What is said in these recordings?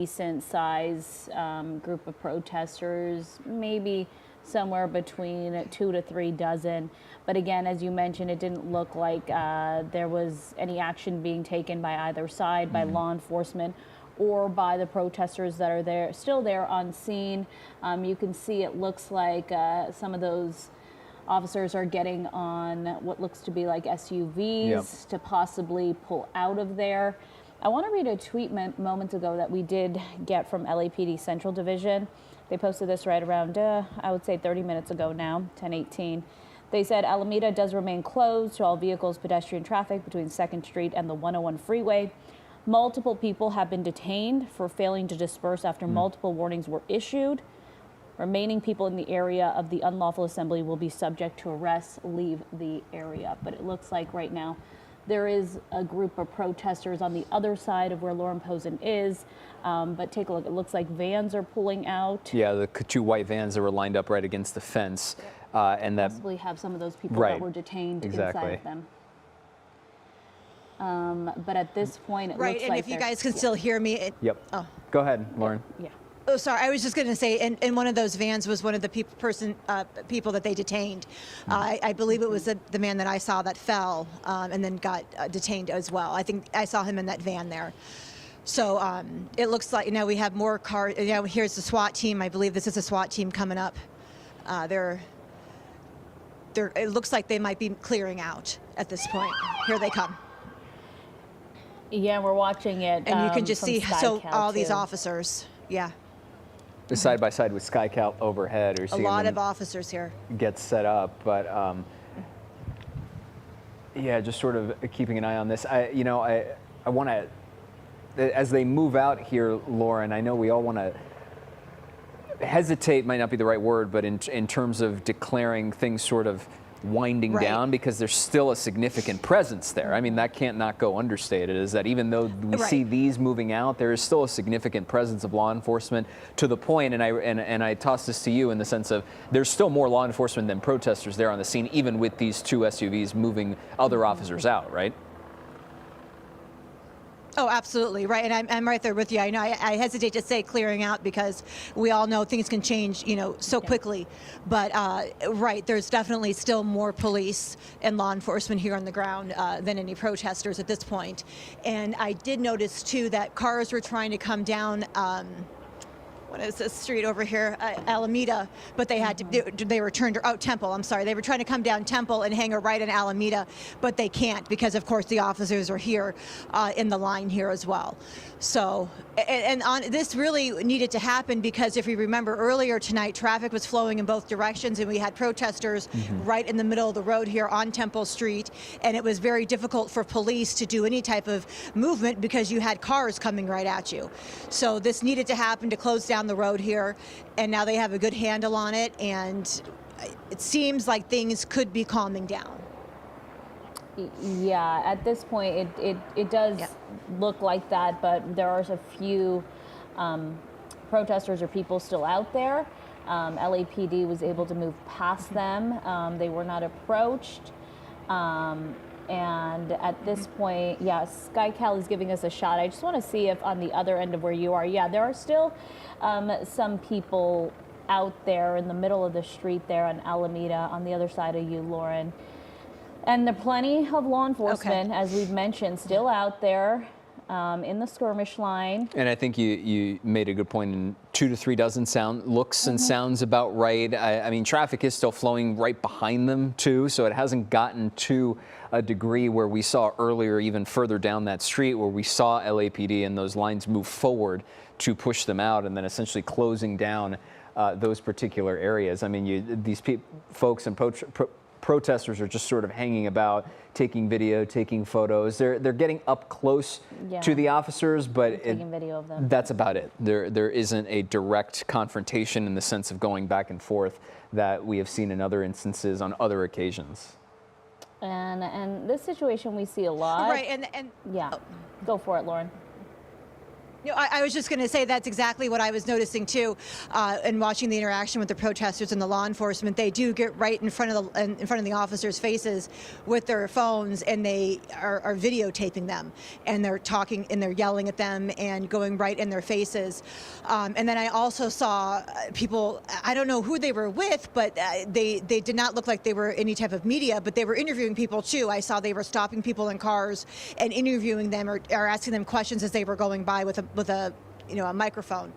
decent size group of protesters, maybe somewhere between 2 to 3 dozen. But again, as you mentioned, it didn't look like there was any action being taken by either side, by law enforcement or by the protesters that are there, still there on scene. You can see it looks like some of those officers are getting on what looks to be like SUVs to possibly pull out of there. I want to read a tweet moments ago that we did get from LAPD Central Division. They posted this right around, I would say 30 minutes ago now, 10:18. They said Alameda does remain closed to all vehicles, pedestrian traffic between 2nd Street and the 101 freeway. Multiple people have been detained for failing to disperse after multiple warnings were issued. Remaining people in the area of the unlawful assembly will be subject to arrest. Leave the area. But it looks like right now there is a group of protesters on the other side of where Lauren Posen is. But take a look. It looks like vans are pulling out. Yeah, the 2 white vans that were lined up right against the fence. And that possibly have some of those people that were detained inside of them. But at this point, it looks like... Right, and if you guys can still hear me... Oh. Go ahead, Lauren. Yeah. Oh, sorry. I was just going to say, and one of those vans was one of the people that they detained. I believe it was the man that I saw that fell and then got detained as well. I think I saw him in that van there. So it looks like now we have more cars. Here's the SWAT team. I believe this is a SWAT team coming up. It looks like they might be clearing out at this point. Here they come. Yeah, we're watching it. And you can just see all these officers. Yeah. Side by side with SkyCal overhead, or a lot of officers here. Get set up, but yeah, just sort of keeping an eye on this. I want to, as they move out here, Lauren. I know we all want to hesitate. Might not be the right word, but in terms of declaring things sort of winding down, because there's still a significant presence there. I mean, that can't not go understated, is that even though we see these moving out, there is still a significant presence of law enforcement, to the point, and I toss this to you in the sense of there's still more law enforcement than protesters there on the scene, even with these 2 SUVs moving other officers out, right? Oh, absolutely. Right. And I'm right there with you. I know I hesitate to say clearing out because we all know things can change, so quickly. But right, there's definitely still more police and law enforcement here on the ground than any protesters at this point. And I did notice, too, that cars were trying to come down. What is this street over here? Alameda, but they had to, they were turned out Temple. I'm sorry. They were trying to come down Temple and hang a right in Alameda, but they can't because, of course, the officers are here in the line here as well. So, and this really needed to happen because if you remember earlier tonight, traffic was flowing in both directions and we had protesters right in the middle of the road here on Temple Street. And it was very difficult for police to do any type of movement because you had cars coming right at you. So this needed to happen to close down the road here, and now they have a good handle on it, and it seems like things could be calming down. Yeah, at this point it does look like that, but there are a few protesters or people still out there. LAPD was able to move past them. They were not approached. And at this point, SkyCal is giving us a shot. I just want to see if on the other end of where you are, there are still some people out there in the middle of the street there on Alameda on the other side of you, Lauren. And there are plenty of law enforcement, as we've mentioned, still out there in the skirmish line. And I think you made a good point. In 2 to 3 dozen looks and sounds about right. I mean, traffic is still flowing right behind them too, so it hasn't gotten to a degree where we saw earlier, even further down that street, where we saw LAPD and those lines move forward to push them out, and then essentially closing down those particular areas. I mean, these folks and protesters are just sort of hanging about, taking video, taking photos. They're getting up close to the officers, but taking video of them. That's about it. There isn't a direct confrontation in the sense of going back and forth that we have seen in other instances on other occasions. And this situation we see a lot. Right, and go for it, Lauren. No, I was just going to say that's exactly what I was noticing too, and watching the interaction with the protesters and the law enforcement. They do get right in front of the officers' faces with their phones, and they are videotaping them, and they're talking and they're yelling at them and going right in their faces. And then I also saw people. I don't know who they were with, but they did not look like they were any type of media, but they were interviewing people too. I saw they were stopping people in cars and interviewing them or asking them questions as they were going by with a microphone.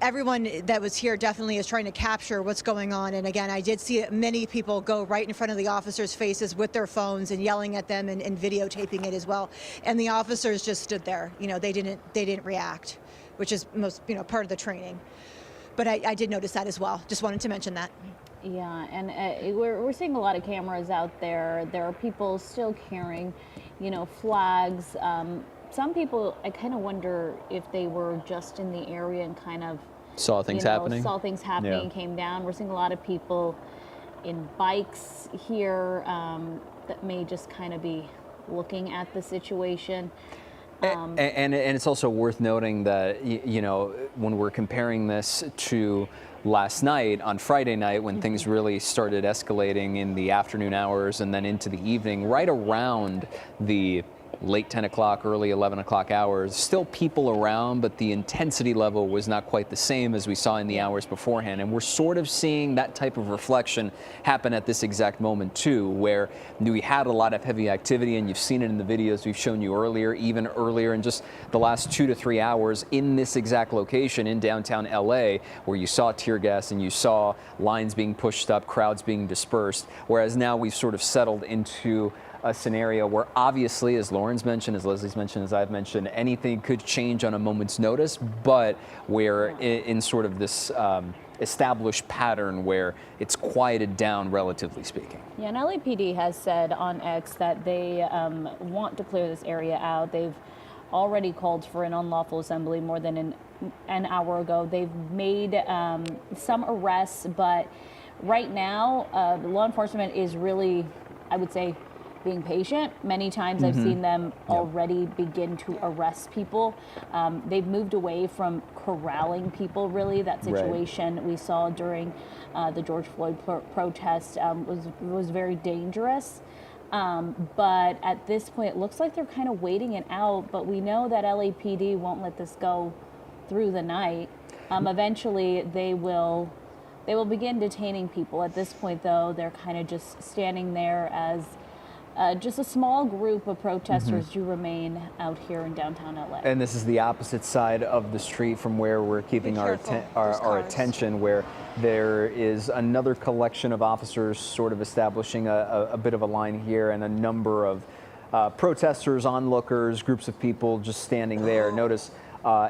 Everyone that was here definitely is trying to capture what's going on. And again, I did see many people go right in front of the officers' faces with their phones and yelling at them and videotaping it as well. And the officers just stood there. They didn't react, which is most part of the training. But I did notice that as well. Just wanted to mention that. Yeah, and we're seeing a lot of cameras out there. There are people still carrying, flags. Some people, I kind of wonder if they were just in the area and kind of saw things happening. Yeah. Came down. We're seeing a lot of people in bikes here that may just kind of be looking at the situation. And it's also worth noting that, when we're comparing this to last night, on Friday night, when things really started escalating in the afternoon hours and then into the evening, right around the late 10 o'clock, early 11 o'clock hours, still people around, but the intensity level was not quite the same as we saw in the hours beforehand. And we're sort of seeing that type of reflection happen at this exact moment too, where we had a lot of heavy activity, and you've seen it in the videos we've shown you earlier, even earlier in just the last 2 to 3 hours in this exact location in downtown LA, where you saw tear gas and you saw lines being pushed up, crowds being dispersed, whereas now we've sort of settled into a scenario where obviously, as Lauren's mentioned, as Leslie's mentioned, as I've mentioned, anything could change on a moment's notice, but we're in sort of this established pattern where it's quieted down, relatively speaking. Yeah, and LAPD has said on X that they want to clear this area out. They've already called for an unlawful assembly more than an hour ago. They've made some arrests, but right now, law enforcement is really, I would say, being patient. Many times I've seen them already begin to arrest people. They've moved away from corralling people, really. That situation we saw during the George Floyd protest was very dangerous. But at this point, it looks like they're kind of waiting it out, but we know that LAPD won't let this go through the night. Eventually, they will begin detaining people. At this point, though, they're kind of just standing there as just a small group of protesters do remain out here in downtown LA. And this is the opposite side of the street from where we're keeping our attention, where there is another collection of officers sort of establishing a bit of a line here, and a number of protesters, onlookers, groups of people just standing there. Notice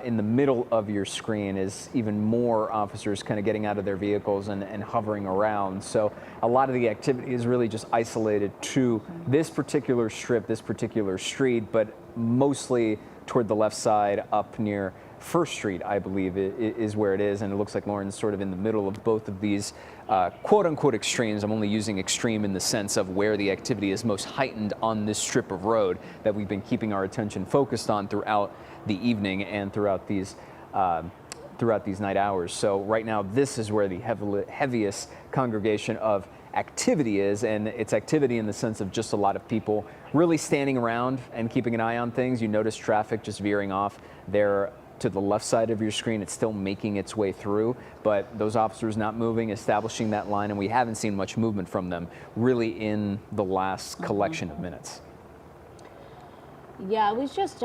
in the middle of your screen is even more officers kind of getting out of their vehicles and hovering around. So a lot of the activity is really just isolated to this particular strip, this particular street, but mostly toward the left side up near First Street, I believe, is where it is. And it looks like Lauren's sort of in the middle of both of these quote unquote extremes. I'm only using extreme in the sense of where the activity is most heightened on this strip of road that we've been keeping our attention focused on throughout the evening and throughout these night hours. So right now, this is where the heaviest congregation of activity is, and it's activity in the sense of just a lot of people really standing around and keeping an eye on things. You notice traffic just veering off there to the left side of your screen. It's still making its way through, but those officers not moving, establishing that line, and we haven't seen much movement from them really in the last collection of minutes. Yeah, I was just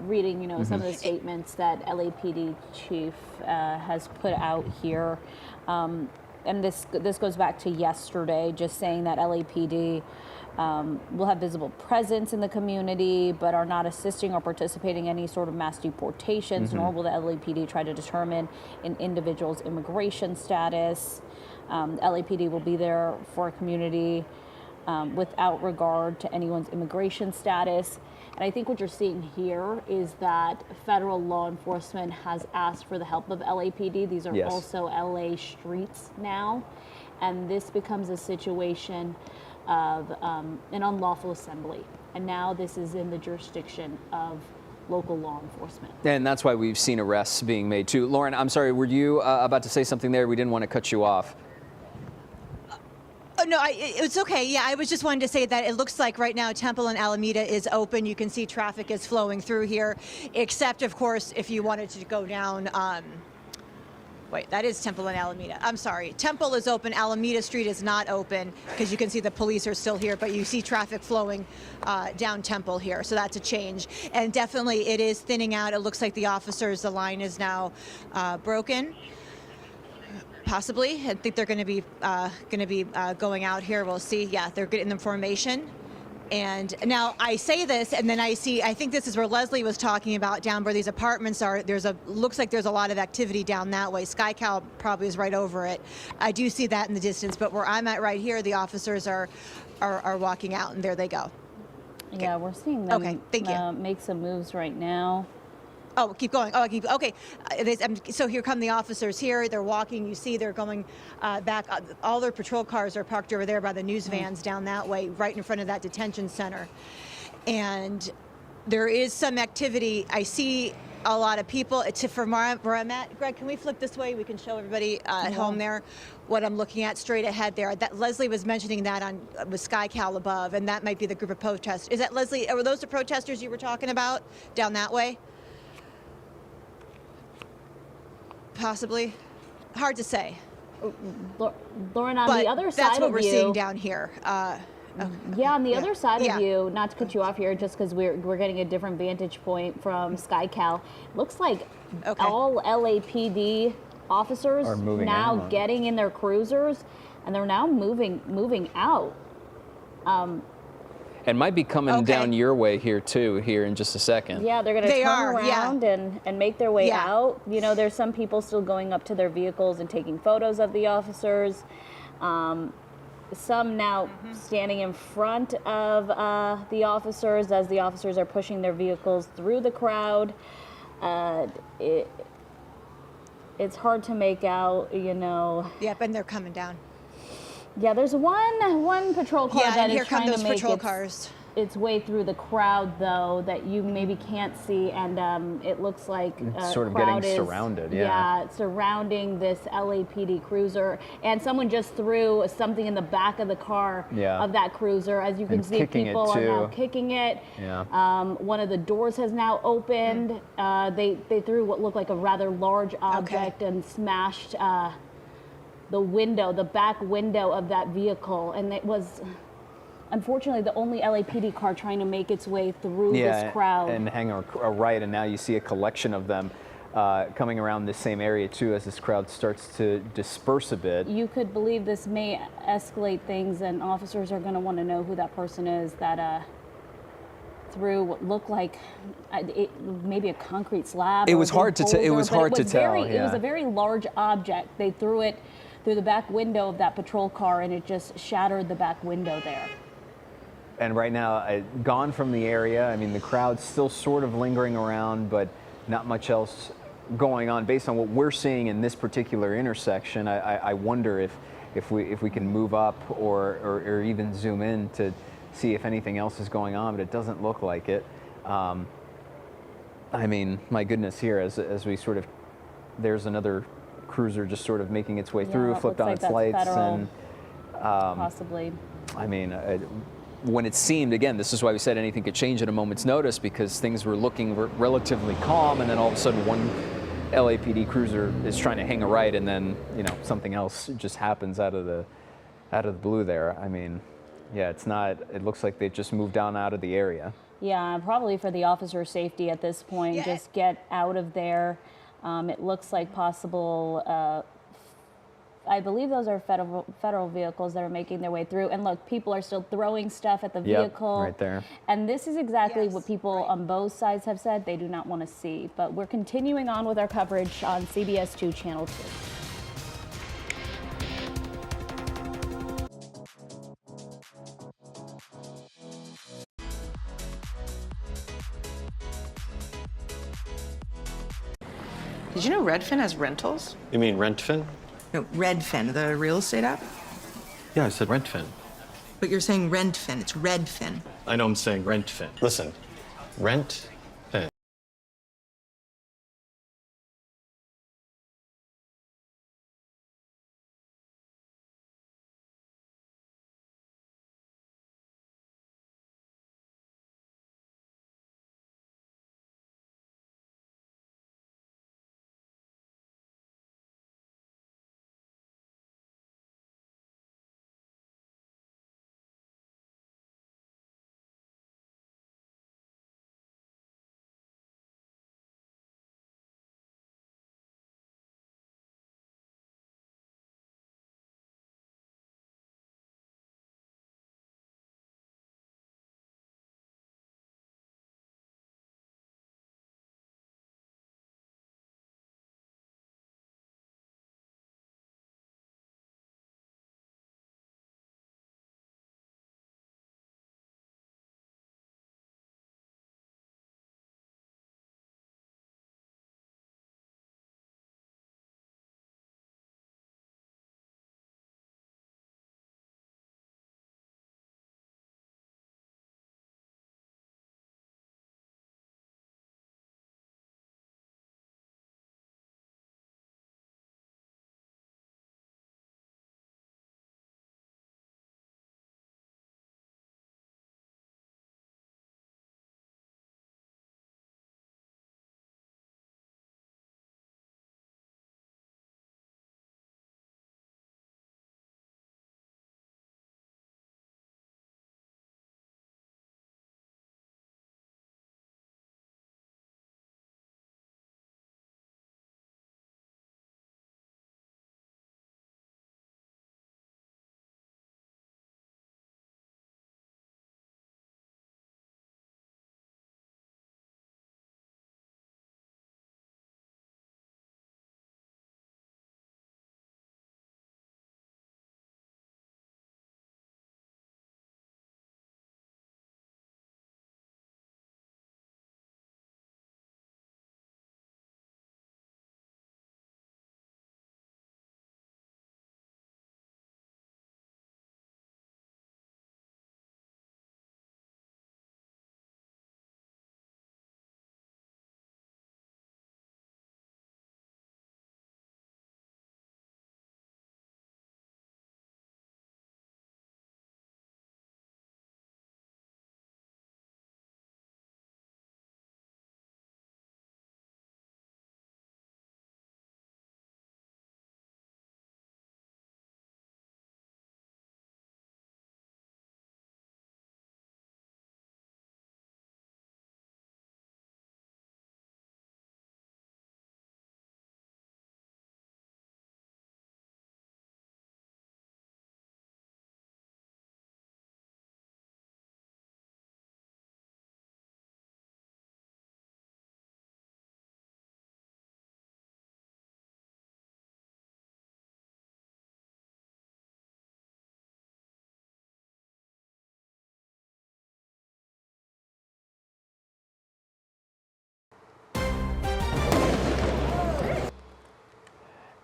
reading, some of the statements that LAPD chief has put out here, and this goes back to yesterday, just saying that LAPD will have visible presence in the community, but are not assisting or participating in any sort of mass deportations, nor will the LAPD try to determine an individual's immigration status. LAPD will be there for a community without regard to anyone's immigration status. And I think what you're seeing here is that federal law enforcement has asked for the help of LAPD. These are also LA streets now. And this becomes a situation of an unlawful assembly. And now this is in the jurisdiction of local law enforcement. And that's why we've seen arrests being made too. Lauren, I'm sorry, were you about to say something there? We didn't want to cut you off. Oh, no, it's okay. Yeah, I was just wanting to say that it looks like right now Temple and Alameda is open. You can see traffic is flowing through here, except, of course, if you wanted to go down. Wait, that is Temple and Alameda. I'm sorry. Temple is open. Alameda Street is not open because you can see the police are still here, but you see traffic flowing down Temple here. So that's a change. And definitely it is thinning out. It looks like the line is now broken. Possibly. I think they're going to be going out here. We'll see. Yeah, they're getting the formation. And now I say this, and then I think this is where Leslie was talking about down where these apartments are. Looks like there's a lot of activity down that way. SkyCal probably is right over it. I do see that in the distance, but where I'm at right here, the officers are walking out, and there they go. Okay. Yeah, we're seeing them thank you. Make some moves right now. Oh, keep going. Oh, okay. So here come the officers here. They're walking. You see they're going back. All their patrol cars are parked over there by the news vans down that way, right in front of that detention center. And there is some activity. I see a lot of people. From where I'm at, Greg, can we flip this way? We can show everybody at home there what I'm looking at straight ahead there. That Leslie was mentioning that with SkyCal above, and that might be the group of protesters. Is that, Leslie, were those the protesters you were talking about down that way? Possibly. Hard to say. Lauren, on the other side of you. That's what we're seeing down here. Yeah, on the other side of you, not to cut you off here, just because we're getting a different vantage point from SkyCal. Looks like all LAPD officers are moving now out. Getting in their cruisers, and they're now moving out. And might be coming down your way here too, here in just a second. Yeah, they're going to turn around and make their way out. You know, there's some people still going up to their vehicles and taking photos of the officers. Some now standing in front of the officers as the officers are pushing their vehicles through the crowd. It's hard to make out, you know. Yep, and they're coming down. Yeah, there's one patrol car that is trying to make its way through the crowd, though, that you maybe can't see, and it looks like it's sort of getting surrounded. Yeah, surrounding this LAPD cruiser, and someone just threw something in the back of the car of that cruiser. As you can see, people are now kicking it. Yeah. One of the doors has now opened. They threw what looked like a rather large object and smashed the back window of that vehicle, and it was unfortunately the only LAPD car trying to make its way through this crowd. And hang a right, and now you see a collection of them coming around this same area too as this crowd starts to disperse a bit. You could believe this may escalate things, and officers are going to want to know who that person is that through what looked like maybe a concrete slab. It was hard to tell. It was hard to tell. It was a very large object. They threw it through the back window of that patrol car, and it just shattered the back window there. And right now, gone from the area. I mean, the crowd's still sort of lingering around, but not much else going on. Based on what we're seeing in this particular intersection, I wonder if we can move up or even zoom in to see if anything else is going on, but it doesn't look like it. I mean, my goodness, here as we sort of, there's another cruiser just sort of making its way through, flipped on its lights, and possibly. I mean, when it seemed, again, this is why we said anything could change at a moment's notice, because things were looking relatively calm, and then all of a sudden one LAPD cruiser is trying to hang a right, and then something else just happens out of the blue there. I mean, yeah, it's not. It looks like they just moved down out of the area. Yeah, probably for the officer's safety at this point. Just get out of there. It looks like possible. I believe those are federal vehicles that are making their way through. And look, people are still throwing stuff at the vehicle. Right there. And this is exactly what people on both sides have said they do not want to see. But we're continuing on with our coverage on CBS 2 Channel 2. Did you know Redfin has rentals? You mean Rentfin? No, Redfin, the real estate app. Yeah, I said Rentfin. But you're saying Rentfin. It's Redfin. I know I'm saying Rentfin. Listen, Rent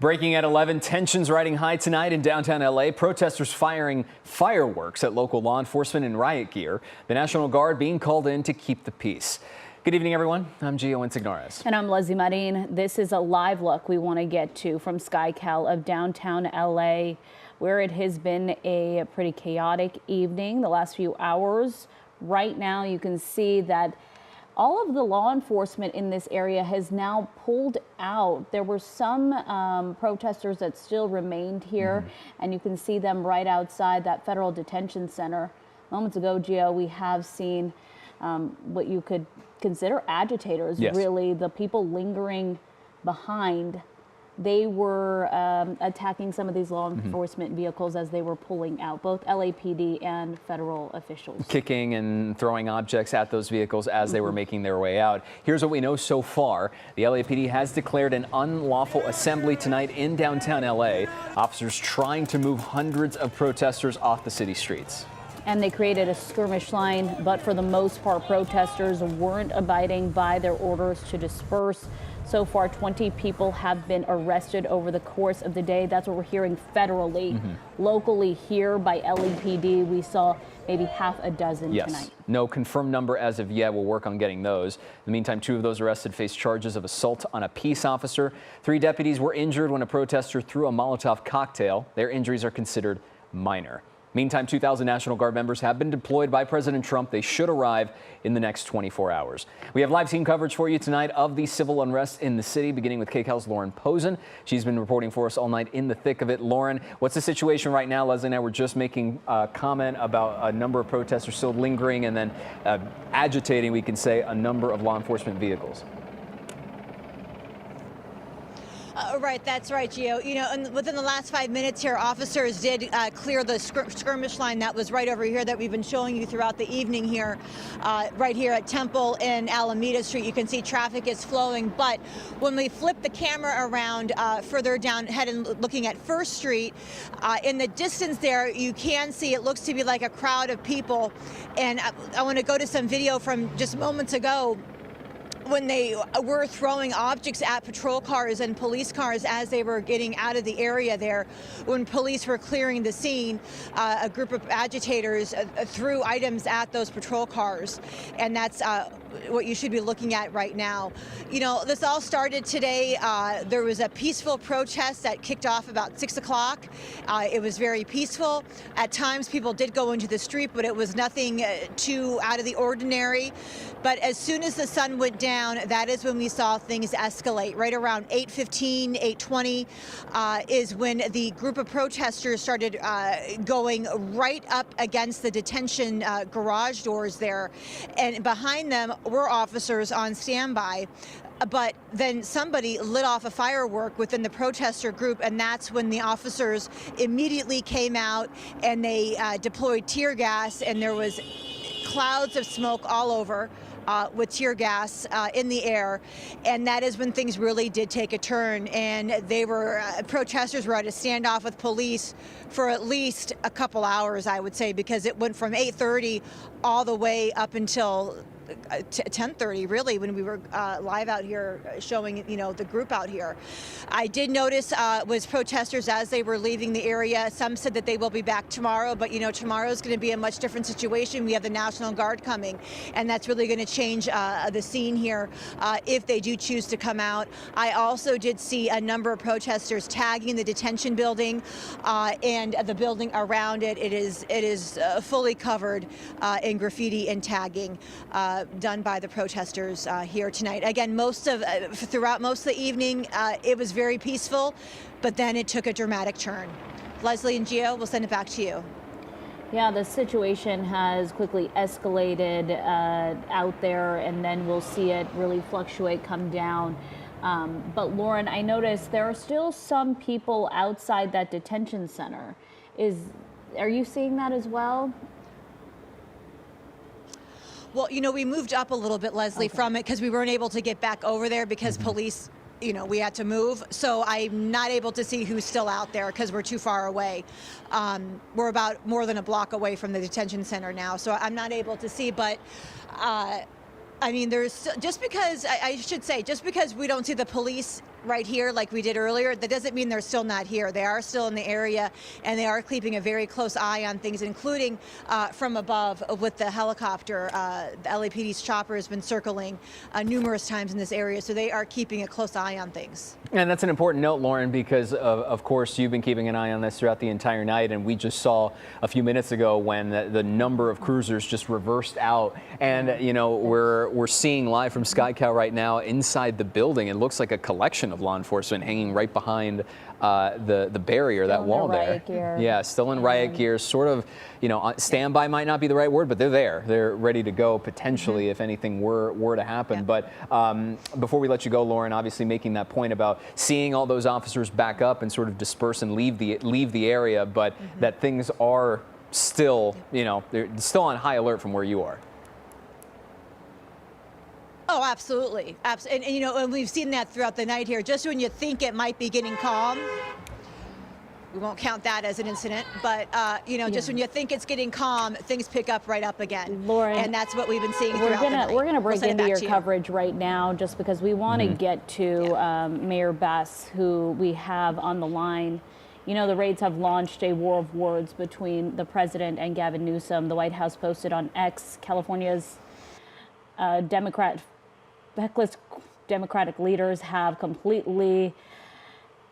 Breaking at 11, tensions riding high tonight in downtown LA. Protesters firing fireworks at local law enforcement in riot gear. The National Guard being called in to keep the peace. Good evening, everyone. I'm Gio Insignares. And I'm Leslie Marin. This is a live look we want to get to from KCAL of downtown LA, where it has been a pretty chaotic evening the last few hours. Right now, you can see that all of the law enforcement in this area has now pulled out. There were some protesters that still remained here, and you can see them right outside that federal detention center. Moments ago, Gio, we have seen what you could consider agitators, yes. Really, the people lingering behind. They were attacking some of these law enforcement vehicles as they were pulling out, both LAPD and federal officials. Kicking and throwing objects at those vehicles as they were making their way out. Here's what we know so far. The LAPD has declared an unlawful assembly tonight in downtown LA. Officers trying to move hundreds of protesters off the city streets. And they created a skirmish line, but for the most part, protesters weren't abiding by their orders to disperse. So far, 20 people have been arrested over the course of the day. That's what we're hearing federally. Locally here by LAPD, we saw maybe half a dozen tonight. No confirmed number as of yet. We'll work on getting those. In the meantime, 2 of those arrested face charges of assault on a peace officer. 3 deputies were injured when a protester threw a Molotov cocktail. Their injuries are considered minor. Meantime, 2,000 National Guard members have been deployed by President Trump. They should arrive in the next 24 hours. We have live team coverage for you tonight of the civil unrest in the city, beginning with KCAL's Lauren Posen. She's been reporting for us all night in the thick of it. Lauren, what's the situation right now? Leslie and I were just making a comment about a number of protesters still lingering and then agitating, we can say, a number of law enforcement vehicles. Right, that's right, Gio. You know, and within the last 5 minutes here, officers did clear the skirmish line that was right over here that we've been showing you throughout the evening here, right here at Temple and Alameda Street. You can see traffic is flowing, but when we flip the camera around further down, heading looking at First Street, in the distance there, you can see it looks to be like a crowd of people. And I want to go to some video from just moments ago, when they were throwing objects at patrol cars and police cars as they were getting out of the area there. When police were clearing the scene, a group of agitators threw items at those patrol cars. And that's what you should be looking at right now. You know, this all started today. There was a peaceful protest that kicked off about 6 o'clock. It was very peaceful. At times, people did go into the street, but it was nothing too out of the ordinary. But as soon as the sun went down, that is when we saw things escalate. Right around 8:15, 8:20 is when the group of protesters started going right up against the detention garage doors there. And behind them were officers on standby. But then somebody lit off a firework within the protester group, and that's when the officers immediately came out and they deployed tear gas, and there was clouds of smoke all over. With tear gas in the air, and that is when things really did take a turn. And they were protesters were at a standoff with police for at least a couple hours, I would say, because it went from 8:30 all the way up until 10:30, really, when we were live out here showing, you know, the group out here. I did notice was protesters as they were leaving the area. Some said that they will be back tomorrow, but you know, tomorrow's going to be a much different situation. We have the National Guard coming, and that's really going to change the scene here if they do choose to come out. I also did see a number of protesters tagging the detention building and the building around it. It is fully covered in graffiti and tagging. Done by the protesters here tonight. Again, throughout most of the evening, it was very peaceful, but then it took a dramatic turn. Leslie and Gio, we'll send it back to you. Yeah, the situation has quickly escalated out there, and then we'll see it really fluctuate, come down. But Lauren, I noticed there are still some people outside that detention center. Are you seeing that as well? Well, you know, we moved up a little bit, Leslie, from it because we weren't able to get back over there because police, you know, we had to move. So I'm not able to see who's still out there because we're too far away. We're about more than a block away from the detention center now. So I'm not able to see, but I mean, just because, I should say, just because we don't see the police right here like we did earlier, that doesn't mean they're still not here. They are still in the area, and they are keeping a very close eye on things, including from above with the helicopter. The LAPD's chopper has been circling numerous times in this area, so they are keeping a close eye on things. And that's an important note, Lauren, because of course you've been keeping an eye on this throughout the entire night, and we just saw a few minutes ago when the number of cruisers just reversed out. And you know, we're seeing live from KCAL right now inside the building. It looks like a collection of law enforcement hanging right behind the barrier, that wall there. Yeah, still in riot gear. Sort of, you know, standby might not be the right word, but they're there. They're ready to go potentially if anything were to happen. But before we let you go, Lauren, obviously making that point about seeing all those officers back up and sort of disperse and leave the area, but that things are still, you know, they're still on high alert from where you are. Oh, absolutely. And, you know, and we've seen that throughout the night here. Just when you think it might be getting calm, we won't count that as an incident, but, you know, just when you think it's getting calm, things pick up right up again. Lauren, and that's what we've been seeing throughout the night. We're going to break into your to coverage right now just because we want to get to Mayor Bass, who we have on the line. You know, the raids have launched a war of words between the president and Gavin Newsom. The White House posted on X, California's Democratic leaders have completely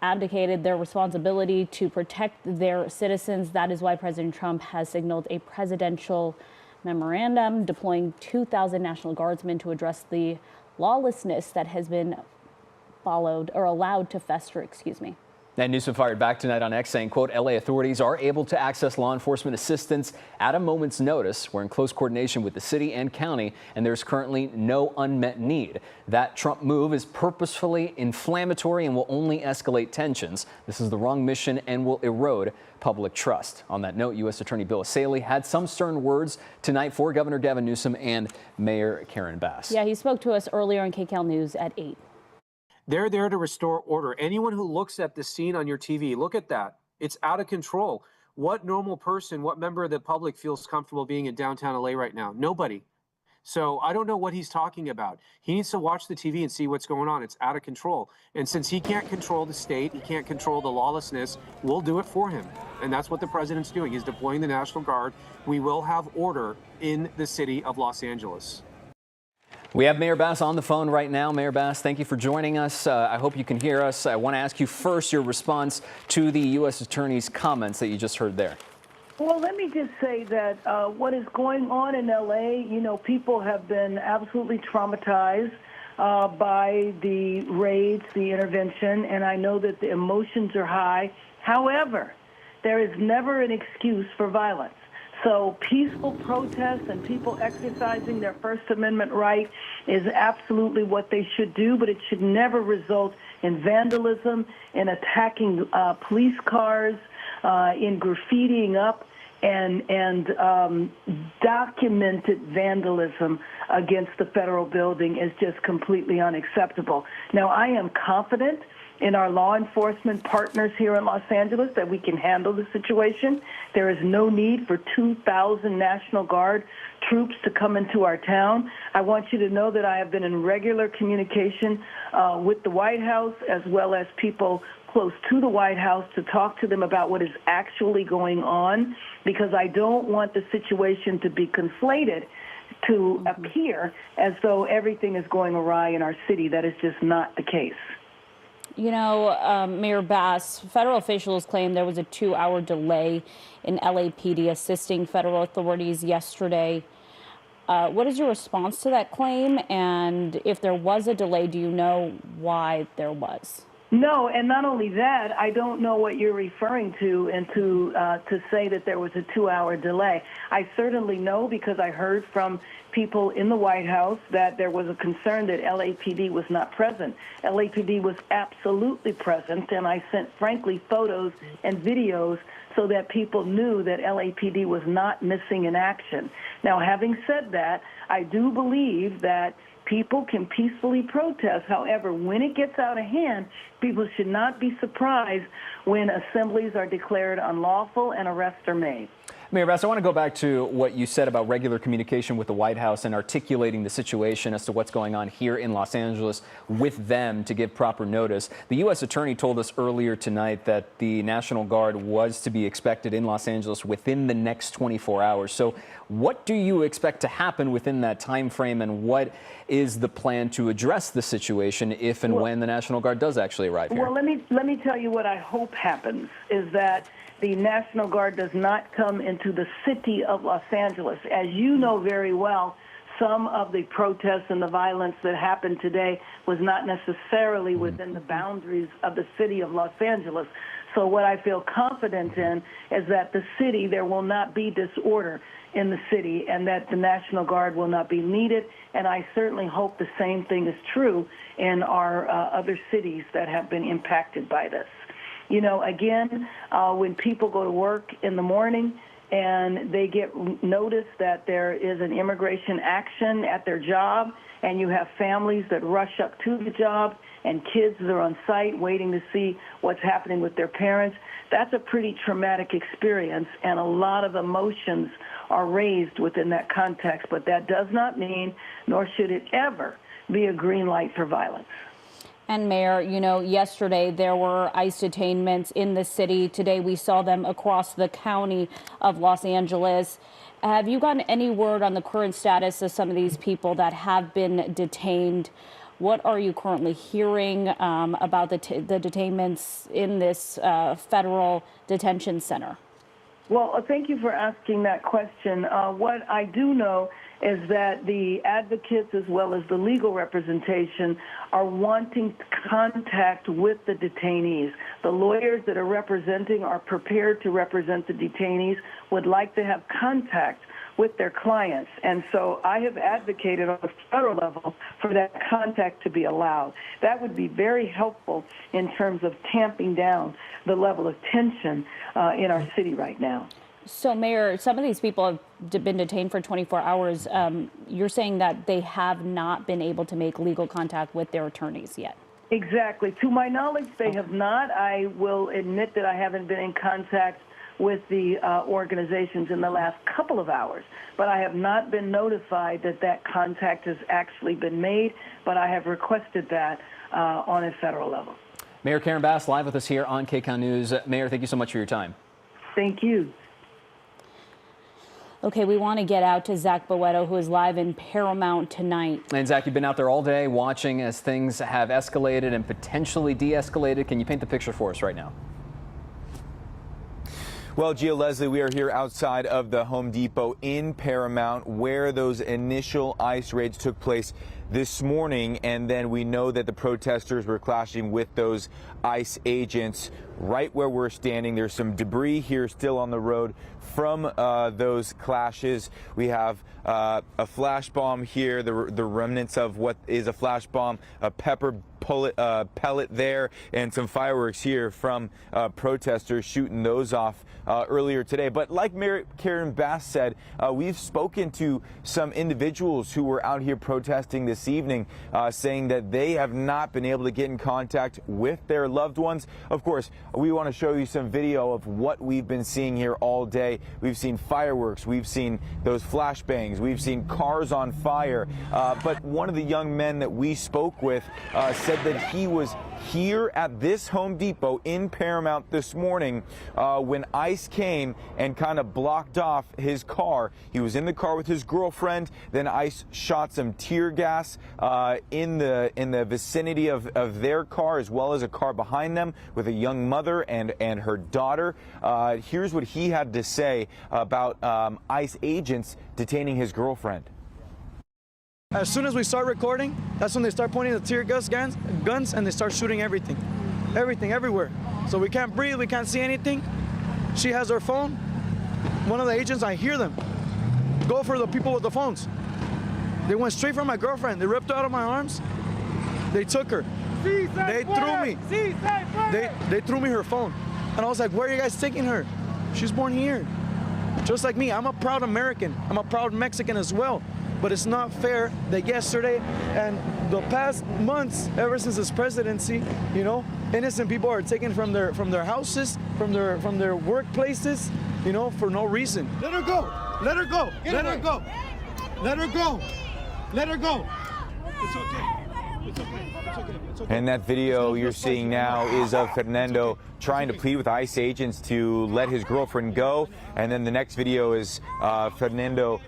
abdicated their responsibility to protect their citizens. That is why President Trump has signaled a presidential memorandum deploying 2,000 National Guardsmen to address the lawlessness that has been allowed to fester, excuse me. And Newsom fired back tonight on X saying, quote, LA authorities are able to access law enforcement assistance at a moment's notice. We're in close coordination with the city and county, and there's currently no unmet need. That Trump move is purposefully inflammatory and will only escalate tensions. This is the wrong mission and will erode public trust. On that note, U.S. Attorney Bill Escalation had some stern words tonight for Governor Gavin Newsom and Mayor Karen Bass. Yeah, he spoke to us earlier on KCAL News at 8. They're there to restore order. Anyone who looks at the scene on your TV, look at that. It's out of control. What normal person, what member of the public feels comfortable being in downtown LA right now? Nobody. So I don't know what he's talking about. He needs to watch the TV and see what's going on. It's out of control. And since he can't control the state, he can't control the lawlessness, we'll do it for him. And that's what the president's doing. He's deploying the National Guard. We will have order in the city of Los Angeles. We have Mayor Bass on the phone right now. Mayor Bass, thank you for joining us. I hope you can hear us. I want to ask you first your response to the U.S. Attorney's comments that you just heard there. Well, let me just say that what is going on in L.A., you know, people have been absolutely traumatized by the raids, the intervention, and I know that the emotions are high. However, there is never an excuse for violence. So peaceful protests and people exercising their First Amendment right is absolutely what they should do, but it should never result in vandalism, in attacking police cars, in graffitiing up, and documented vandalism against the federal building is just completely unacceptable. Now, I am confident in our law enforcement partners here in Los Angeles that we can handle the situation. There is no need for 2,000 National Guard troops to come into our town. I want you to know that I have been in regular communication with the White House as well as people close to the White House to talk to them about what is actually going on, because I don't want the situation to be conflated to appear as though everything is going awry in our city. That is just not the case. You know, Mayor Bass, federal officials claim there was a 2-hour delay in LAPD assisting federal authorities yesterday. What is your response to that claim? And if there was a delay, do you know why there was? No, and not only that, I don't know what you're referring to, and to say that there was a 2-hour delay. I certainly know, because I heard from people in the White House that there was a concern that LAPD was not present. LAPD was absolutely present, and I sent, frankly, photos and videos so that people knew that LAPD was not missing in action. Now, having said that, I do believe that people can peacefully protest. However, when it gets out of hand, people should not be surprised when assemblies are declared unlawful and arrests are made. Mayor Bass, I want to go back to what you said about regular communication with the White House and articulating the situation as to what's going on here in Los Angeles with them to give proper notice. The U.S. Attorney told us earlier tonight that the National Guard was to be expected in Los Angeles within the next 24 hours. So what do you expect to happen within that time frame, and what is the plan to address the situation if and when the National Guard does actually arrive here? Well, let me tell you what I hope happens is that the National Guard does not come into the city of Los Angeles. As you know very well, some of the protests and the violence that happened today was not necessarily within the boundaries of the city of Los Angeles. So what I feel confident in is that the city, there will not be disorder in the city, and that the National Guard will not be needed. And I certainly hope the same thing is true in our other cities that have been impacted by this. You know, again, when people go to work in the morning and they get notice that there is an immigration action at their job, and you have families that rush up to the job and kids that are on site waiting to see what's happening with their parents, that's a pretty traumatic experience, and a lot of emotions are raised within that context. But that does not mean, nor should it ever, be a green light for violence. And Mayor, you know, yesterday there were ICE detainments in the city. Today we saw them across the county of Los Angeles. Have you gotten any word on the current status of some of these people that have been detained? What are you currently hearing about the detainments in this federal detention center? Well, thank you for asking that question. What I do know is that the advocates as well as the legal representation are wanting contact with the detainees. The lawyers that are representing are prepared to represent the detainees, would like to have contact with their clients. And so I have advocated on the federal level for that contact to be allowed. That would be very helpful in terms of tamping down the level of tension in our city right now. So, Mayor, some of these people have been detained for 24 hours. You're saying that they have not been able to make legal contact with their attorneys yet? Exactly. To my knowledge, they have not. I will admit that I haven't been in contact with the organizations in the last couple of hours, but I have not been notified that that contact has actually been made, but I have requested that on a federal level. Mayor Karen Bass live with us here on KCAL News. Mayor, thank you so much for your time. Thank you. Okay, we want to get out to Zach Boetto, who is live in Paramount tonight. And Zach, you've been out there all day watching as things have escalated and potentially de-escalated. Can you paint the picture for us right now? Well, Gio, Leslie, we are here outside of the Home Depot in Paramount, where those initial ICE raids took place this morning, and then we know that the protesters were clashing with those ICE agents right where we're standing. There's some debris here still on the road from those clashes. We have a flash bomb here, the remnants of what is a flash bomb, a pepper pellet there, and some fireworks here from protesters shooting those off earlier today. But like Mayor Karen Bass said, we've spoken to some individuals who were out here protesting this evening, saying that they have not been able to get in contact with their loved ones. Of course, we want to show you some video of what we've been seeing here all day. We've seen fireworks, we've seen those flashbangs, we've seen cars on fire. But one of the young men that we spoke with said that he was here at this Home Depot in Paramount this morning when ICE came and kind of blocked off his car. He was in the car with his girlfriend. Then ICE shot some tear gas in the vicinity of their car, as well as a car behind them with a young mother and her daughter. Here's what he had to say about ICE agents detaining his girlfriend. As soon as we start recording, that's when they start pointing the tear gas guns, and they start shooting everything, everywhere. So we can't breathe, we can't see anything. She has her phone. One of the agents, I hear them go for the people with the phones. They went straight for my girlfriend. They ripped her out of my arms. They took her. They threw me. They threw me her phone. And I was like, where are you guys taking her? She's born here. Just like me. I'm a proud American. I'm a proud Mexican as well. But it's not fair that yesterday and the past months, ever since his presidency, you know, innocent people are taken from their houses, from their workplaces, you know, for no reason. Let her go. Let her go. Let her go. Let her go. Let her go. It's okay. It's okay. It's okay. It's okay. And that video you're seeing now is of Fernando trying to plead with ICE agents to let his girlfriend go. And then the next video is Fernando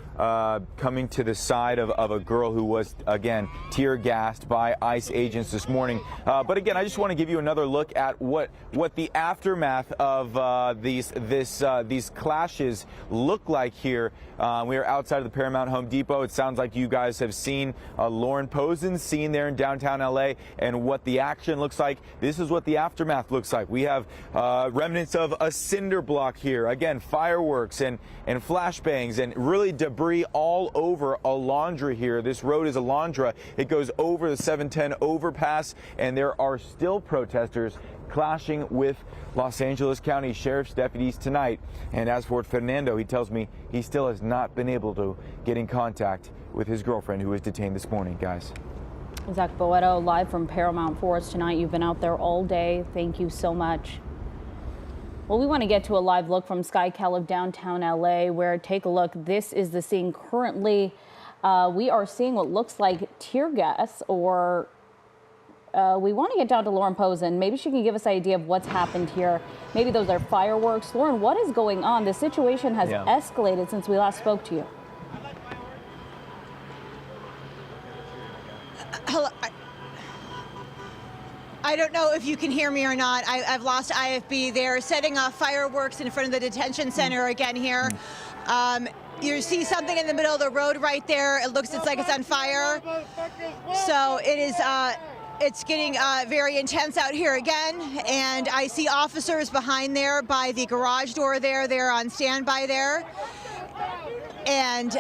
coming to the side of a girl who was, again, tear gassed by ICE agents this morning. But again, I just want to give you another look at what the aftermath of these clashes look like here. We are outside of the Paramount Home Depot. It sounds like you guys have seen Lauren Posen's scene there in downtown LA and what the action looks like. This is what the aftermath looks like. We have remnants of a cinder block here. Again, fireworks and flashbangs and really debris all over Alondra here. This road is Alondra. It goes over the 710 overpass, and there are still protesters clashing with Los Angeles County Sheriff's deputies tonight. And as for Fernando, he tells me he still has not been able to get in contact with his girlfriend who was detained this morning, guys. Zach Boeto, live from Paramount for us tonight. You've been out there all day. Thank you so much. Well, we want to get to a live look from KCAL of downtown LA, where, take a look, this is the scene currently. We are seeing what looks like tear gas, or we want to get down to Lauren Posen. Maybe she can give us an idea of what's happened here. Maybe those are fireworks. Lauren, what is going on? The situation has escalated since we last spoke to you. Hello. I don't know if you can hear me or not. I've lost IFB. They're setting off fireworks in front of the detention center again here. You see something in the middle of the road right there. It looks like it's on fire. So it is. It's getting very intense out here again, and I see officers behind there by the garage door there. They're on standby there. And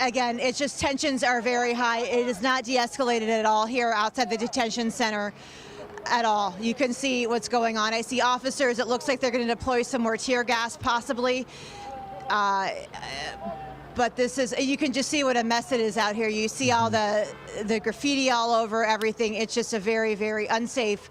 again, it's just tensions are very high. It is not de-escalated at all here outside the detention center at all. You can see what's going on. I see officers. It looks like they're going to deploy some more tear gas possibly. But this is, you can just see what a mess it is out here. You see all the graffiti all over everything. It's just a very, very unsafe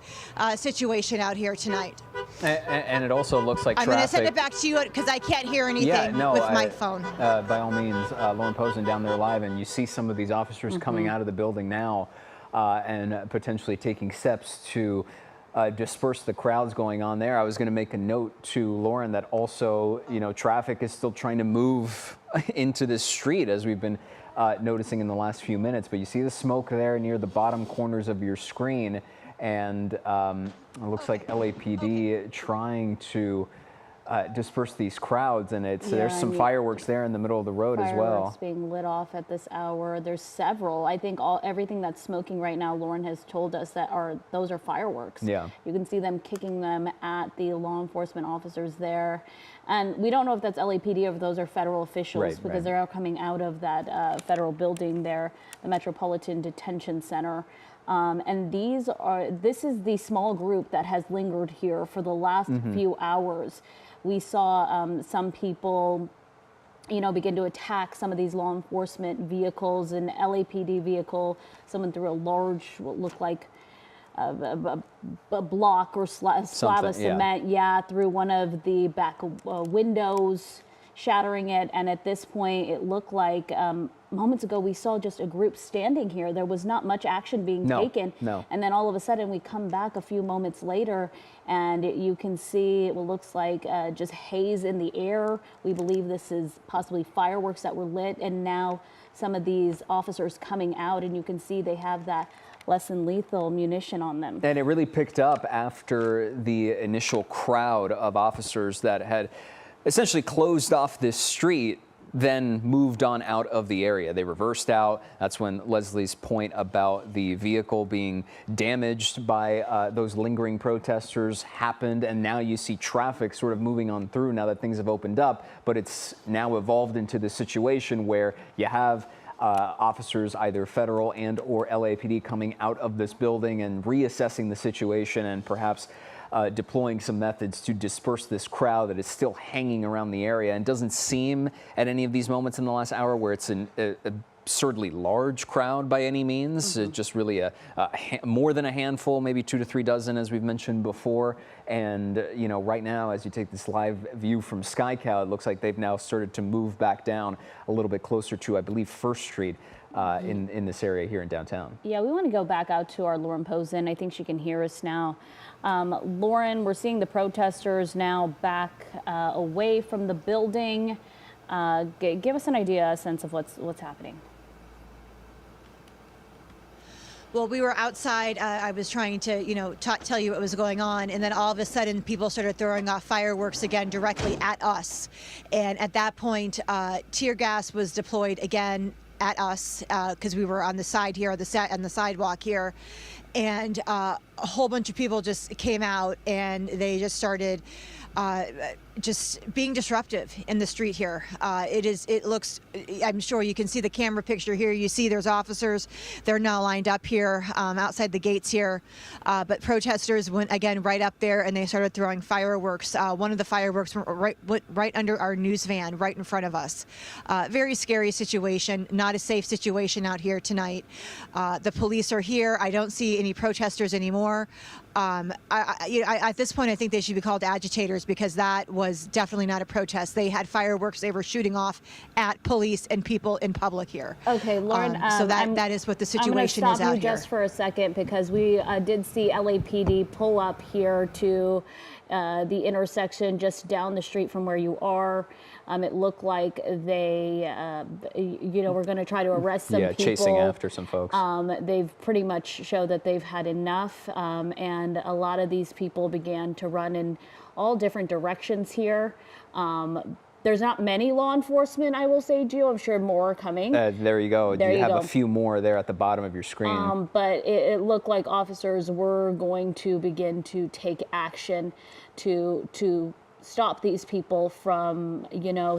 situation out here tonight. And it also looks like I'm traffic. going to send it back to you because I can't hear anything with my phone. By all means, Lauren Posen down there live, and you see some of these officers coming out of the building now and potentially taking steps to disperse the crowds going on there. I was going to make a note to Lauren that also, you know, traffic is still trying to move into this street, as we've been noticing in the last few minutes. But you see the smoke there near the bottom corners of your screen, and it looks like LAPD trying to disperse these crowds, and there's some fireworks there in the middle of the road as well. Fireworks being lit off at this hour. There's several. I think everything that's smoking right now, Lauren has told us those are fireworks. Yeah. You can see them kicking them at the law enforcement officers there. And we don't know if that's LAPD or if those are federal officials, because they're all coming out of that federal building there, the Metropolitan Detention Center. And this is the small group that has lingered here for the last few hours. We saw some people, you know, begin to attack some of these law enforcement vehicles. An LAPD vehicle, someone threw a large, what looked like a block or slab of cement, through one of the back windows, shattering it. And at this point, it looked like moments ago we saw just a group standing here. There was not much action being taken. And then all of a sudden we come back a few moments later, and you can see what looks like just haze in the air. We believe this is possibly fireworks that were lit, and now some of these officers coming out, and you can see they have that less than lethal munition on them. And it really picked up after the initial crowd of officers that had essentially closed off this street, then moved on out of the area. They reversed out. That's when Leslie's point about the vehicle being damaged by those lingering protesters happened. And now you see traffic sort of moving on through now that things have opened up. But it's now evolved into the situation where you have officers, either federal and or LAPD, coming out of this building and reassessing the situation and perhaps deploying some methods to disperse this crowd that is still hanging around the area. And doesn't seem at any of these moments in the last hour where it's a absurdly large crowd by any means. Just really more than a handful, maybe 2 to 3 dozen, as we've mentioned before. And you know, right now, as you take this live view from KCAL, it looks like they've now started to move back down a little bit closer to, I believe, First Street. In this area here in downtown. Yeah, we want to go back out to our Lauren Posen. I think she can hear us now. Lauren, we're seeing the protesters now back away from the building. Give us an idea, a sense of what's happening. Well, we were outside. I was trying to, you know, tell you what was going on, and then all of a sudden, people started throwing off fireworks again directly at us. And at that point, tear gas was deployed again at us because we were on the side here, on the sidewalk here, and a whole bunch of people just came out and they just started just being disruptive in the street here. It looks, I'm sure you can see the camera picture here. You see there's officers. They're now lined up here outside the gates here. But protesters went again right up there and they started throwing fireworks. One of the fireworks went right under our news van, right in front of us. Very scary situation, not a safe situation out here tonight. The police are here. I don't see any protesters anymore. At this point, I think they should be called agitators because that was definitely not a protest. They had fireworks they were shooting off at police and people in public here. Okay, Lauren. So that is what the situation is out here. I'm going to stop you just for a second because we did see LAPD pull up here to the intersection just down the street from where you are. It looked like they, were going to try to arrest some people. Yeah, chasing after some folks. They've pretty much showed that they've had enough, and a lot of these people began to run in all different directions here. There's not many law enforcement, I will say, Gio. I'm sure more are coming. There you go. There you have go. a few more there at the bottom of your screen. But it looked like officers were going to begin to take action to stop these people from,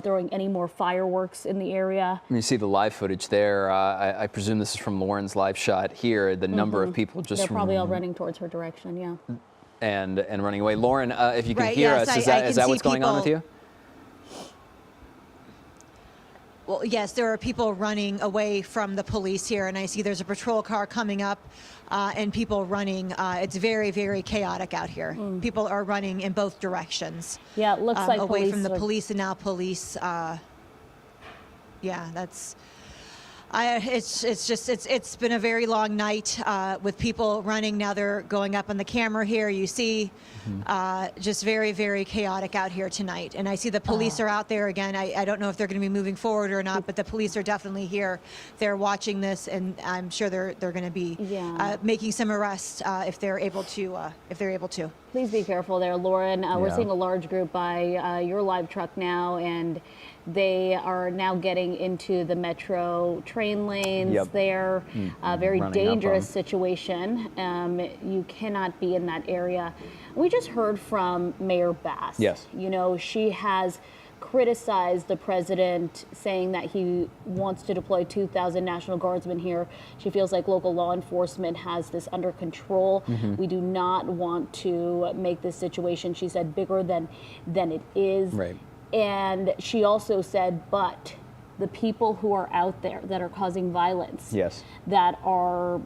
throwing any more fireworks in the area. You see the live footage there. I presume this is from Lauren's live shot here. The number of people just... They're probably all running towards her direction, yeah. And running away. Lauren, if you can right, hear yes, us, is that what's going on with you? Well, yes, there are people running away from the police here, and I see there's a patrol car coming up and people running. It's very, very chaotic out here. People are running in both directions. Yeah, it looks like away from the police and now police. Yeah, that's... It's been a very long night with people running. Now they're going up on the camera here. You see, just very, very chaotic out here tonight. And I see the police are out there again. I don't know if they're going to be moving forward or not, but the police are definitely here. They're watching this, and I'm sure they're going to be making some arrests if they're able to. Please be careful there, Lauren. We're seeing a large group by your live truck now, and they are now getting into the metro train lanes there. Very dangerous situation. You cannot be in that area. We just heard from Mayor Bass. Yes. She has criticized the president, saying that he wants to deploy 2,000 National Guardsmen here. She feels like local law enforcement has this under control. We do not want to make this situation, she said, bigger than it is. Right. And she also said, but the people who are out there that are causing violence, that are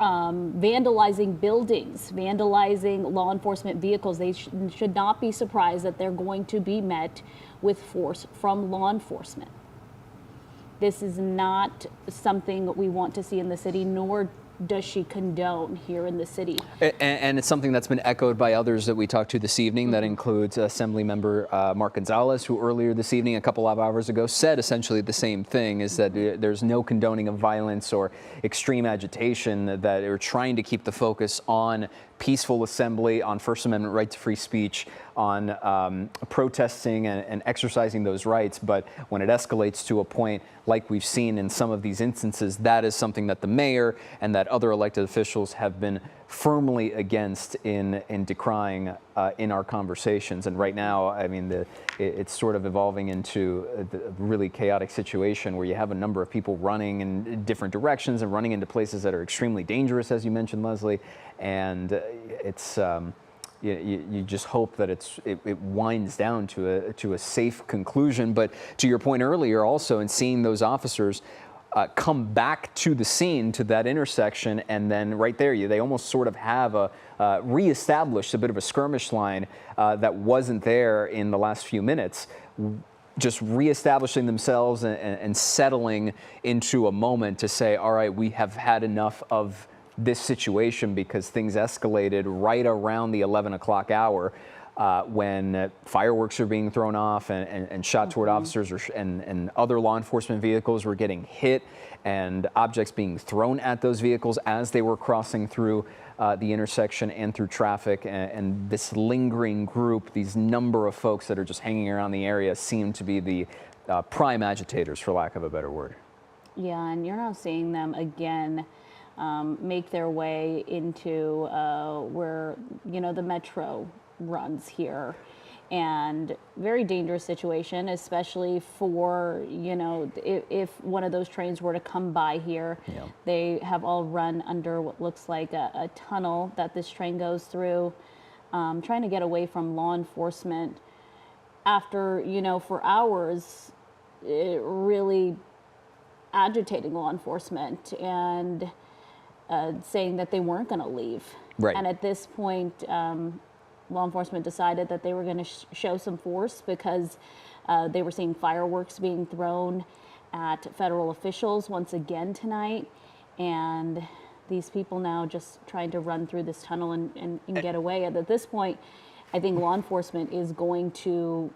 vandalizing buildings, vandalizing law enforcement vehicles, they should not be surprised that they're going to be met with force from law enforcement. This is not something we want to see in the city, nor does she condone here in the city. And it's something that's been echoed by others that we talked to this evening. That includes Assembly Member Mark Gonzalez, who earlier this evening, a couple of hours ago, said essentially the same thing, is that there's no condoning of violence or extreme agitation, that they're trying to keep the focus on peaceful assembly, on First Amendment right to free speech, on protesting and exercising those rights. But when it escalates to a point like we've seen in some of these instances, that is something that the mayor and that other elected officials have been firmly against in decrying in our conversations. And right now, I mean, it's sort of evolving into a really chaotic situation where you have a number of people running in different directions and running into places that are extremely dangerous, as you mentioned, Leslie. And it's you just hope that it winds down to a safe conclusion. But to your point earlier, also in seeing those officers come back to the scene, to that intersection, and then right there, they almost sort of have reestablished a bit of a skirmish line that wasn't there in the last few minutes, just reestablishing themselves and settling into a moment to say, all right, we have had enough of this situation, because things escalated right around the 11 o'clock hour. When fireworks are being thrown off and shot toward officers, and other law enforcement vehicles were getting hit, and objects being thrown at those vehicles as they were crossing through the intersection and through traffic. And this lingering group, these number of folks that are just hanging around the area, seem to be the prime agitators, for lack of a better word. Yeah, and you're now seeing them again make their way into where, the metro runs here, and very dangerous situation, especially for, if one of those trains were to come by here. Yeah. They have all run under what looks like a tunnel that this train goes through, trying to get away from law enforcement after, for hours, really agitating law enforcement and saying that they weren't going to leave. Right. And at this point, law enforcement decided that they were going to show some force, because they were seeing fireworks being thrown at federal officials once again tonight. And these people now just trying to run through this tunnel and get away. And at this point, I think law enforcement is going to,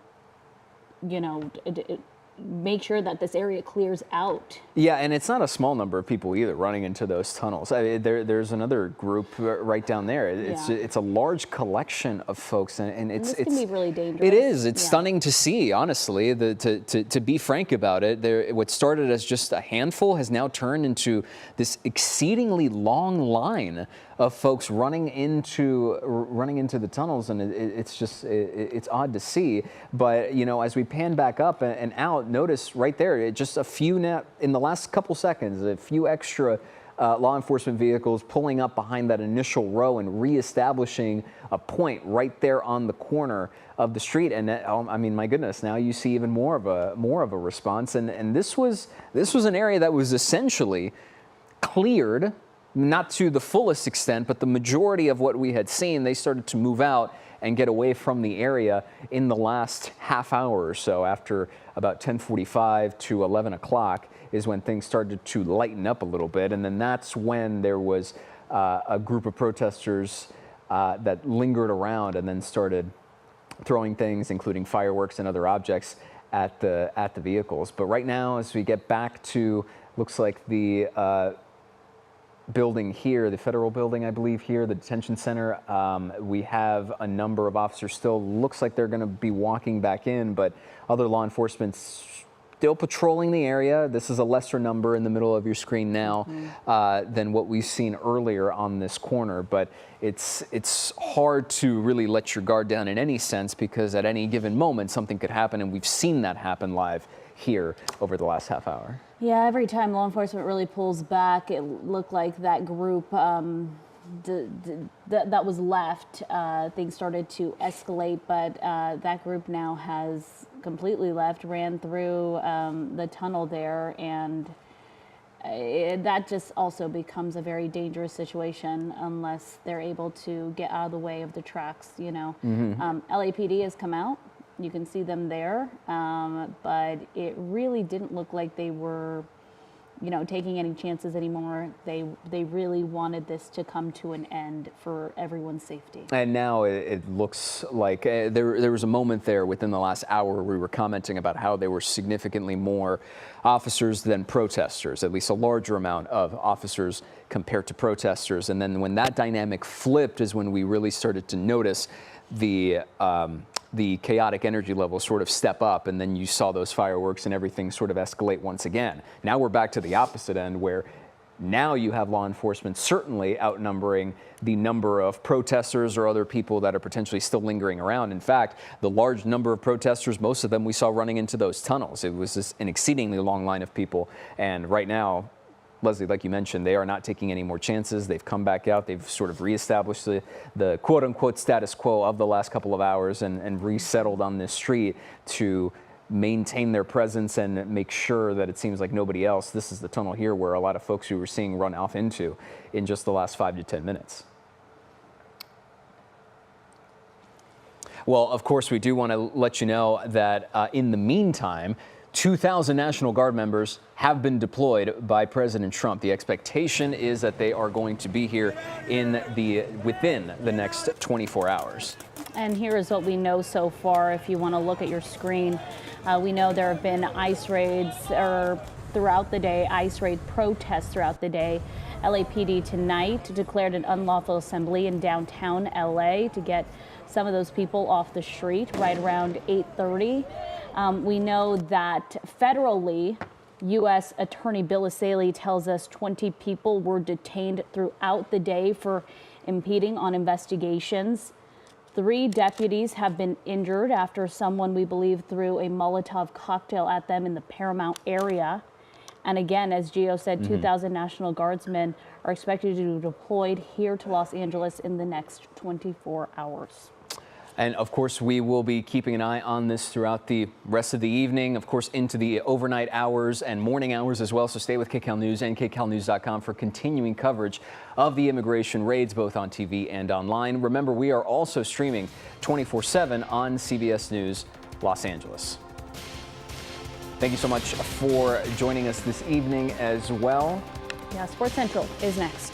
make sure that this area clears out. Yeah, and it's not a small number of people either running into those tunnels. I mean, there's another group right down there. It's a large collection of folks, and this can be really dangerous. It is. It's stunning to see, honestly. To be frank about it, what started as just a handful has now turned into this exceedingly long line of folks running into the tunnels, and it's odd to see. But as we pan back up and out, notice right there, just a few in the last couple seconds, a few extra law enforcement vehicles pulling up behind that initial row and reestablishing a point right there on the corner of the street. And I mean, my goodness, now you see even more of a response. And this was an area that was essentially cleared. Not to the fullest extent, but the majority of what we had seen, they started to move out and get away from the area in the last half hour or so. After about 10:45 to 11 o'clock is when things started to lighten up a little bit. And then that's when there was a group of protesters that lingered around and then started throwing things, including fireworks and other objects, at the vehicles. But right now, as we get back to, looks like the building here, the federal building, I believe here, the detention center, we have a number of officers still. Looks like they're going to be walking back in, but other law enforcement still patrolling the area. This is a lesser number in the middle of your screen now than what we've seen earlier on this corner. But it's hard to really let your guard down in any sense, because at any given moment something could happen, and we've seen that happen live here over the last half hour. Yeah, every time law enforcement really pulls back, it looked like that group that was left, things started to escalate, but that group now has completely left, ran through the tunnel there, and that just also becomes a very dangerous situation unless they're able to get out of the way of the tracks, LAPD has come out. You can see them there, but it really didn't look like they were, taking any chances anymore. They really wanted this to come to an end for everyone's safety. And now it looks like there was a moment there within the last hour we were commenting about how there were significantly more officers than protesters, at least a larger amount of officers compared to protesters. And then when that dynamic flipped is when we really started to notice the chaotic energy levels sort of step up, and then you saw those fireworks and everything sort of escalate once again. Now we're back to the opposite end, where now you have law enforcement certainly outnumbering the number of protesters or other people that are potentially still lingering around. In fact, the large number of protesters, most of them we saw running into those tunnels. It was just an exceedingly long line of people, and right now, Leslie, like you mentioned, they are not taking any more chances. They've come back out. They've sort of reestablished the quote-unquote status quo of the last couple of hours and resettled on this street to maintain their presence and make sure that it seems like nobody else. This is the tunnel here where a lot of folks who were seeing run off into in just the last 5 to 10 minutes. Well, of course, we do want to let you know that in the meantime, 2,000 National Guard members have been deployed by President Trump. The expectation is that they are going to be here within the next 24 hours. And here is what we know so far. If you want to look at your screen, we know there have been ICE raids throughout the day, ICE raid protests throughout the day. LAPD tonight declared an unlawful assembly in downtown LA to get some of those people off the street right around 8:30. We know that federally, U.S. Attorney Bill Escalation tells us 20 people were detained throughout the day for impeding on investigations. 3 deputies have been injured after someone, we believe, threw a Molotov cocktail at them in the Paramount area. And again, as Gio said, 2,000 National Guardsmen are expected to be deployed here to Los Angeles in the next 24 hours. And of course, we will be keeping an eye on this throughout the rest of the evening, of course, into the overnight hours and morning hours as well. So stay with KCAL News and KCALnews.com for continuing coverage of the immigration raids, both on TV and online. Remember, we are also streaming 24/7 on CBS News Los Angeles. Thank you so much for joining us this evening as well. Yeah, Sports Central is next.